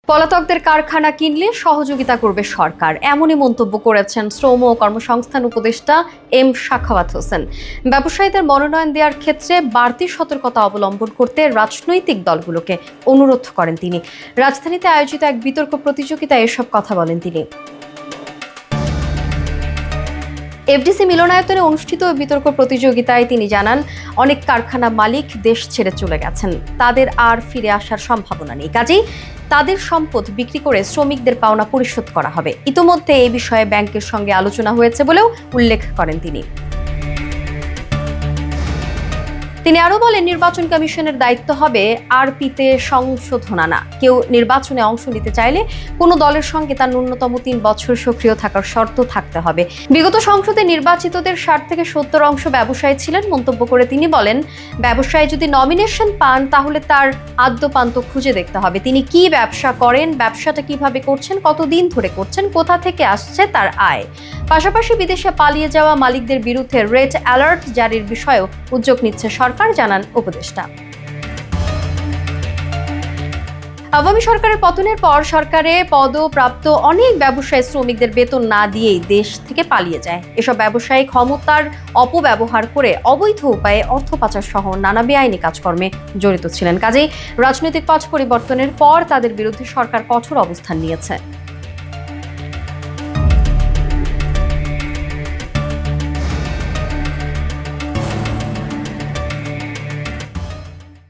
পলাতকদের কারখানা কিনলে সহযোগিতা করবে সরকার, এমনই মন্তব্য করেছেন শ্রম ও কর্মসংস্থান উপদেষ্টা এম সাখাওয়াত হোসেন। ব্যবসায়ীদের মনোনয়ন দেওয়ার ক্ষেত্রে বাড়তি সতর্কতা অবলম্বন করতে রাজনৈতিক দলগুলোকে অনুরোধ করেন তিনি। রাজধানীতে আয়োজিত এক বিতর্ক প্রতিযোগিতায় এসব কথা বলেন তিনি। এফডিসি মিলনায়তনে অনুষ্ঠিত বিতর্ক প্রতিযোগিতায় তিনি জানান, অনেক কারখানা মালিক দেশ ছেড়ে চলে গেছেন, তাদের আর ফিরে আসার সম্ভাবনা নেই। কাজেই তাদের সম্পদ বিক্রি করে শ্রমিকদের পাওনা পরিশোধ করা হবে। ইতোমধ্যে এই বিষয়ে ব্যাংকের সঙ্গে আলোচনা হয়েছে বলেও উল্লেখ করেন তিনি। তিনি আরও বলেন, নির্বাচন কমিশনের দায়িত্ব হবে আরপিতে সংশোধন আনা। কেউ নির্বাচনে অংশ নিতে চাইলে কোনো দলের সঙ্গে তার ন্যূনতম 3 বছর সক্রিয় থাকার শর্ত থাকতে হবে। বিগত সংসদে নির্বাচিতদের 60 থেকে 70% ব্যবসায়ী ছিলেন। মন্তব্য করে তিনি বলেন, ব্যবসায়ী যদি নমিনেশন পান তাহলে তার আদ্যপান্ত খুঁজে দেখতে হবে তিনি কি ব্যবসা করেন, ব্যবসাটা কিভাবে করছেন, কতদিন ধরে করছেন, কোথা থেকে আসছে তার আয়। পাশাপাশি বিদেশে পালিয়ে যাওয়া মালিকদের বিরুদ্ধে রেড অ্যালার্ট জারির বিষয়েও উদ্যোগ নিচ্ছে সরকার, জানান উপদেষ্টা। আওয়ামী সরকারের পতনের পর সরকারে পদপ্রাপ্ত অনেক ব্যবসায়ী শ্রমিকদের বেতন না দিয়েই দেশ থেকে পালিয়ে যায়। এসব ব্যবসায়ী ক্ষমতার অপব্যবহার করে অবৈধ উপায়ে অর্থ পাচার সহ নানা বেআইনি কাজকর্মে জড়িত ছিলেন। কাজেই রাজনৈতিক পট পরিবর্তনের পর তাদের বিরুদ্ধে সরকার কঠোর অবস্থান নিয়েছে।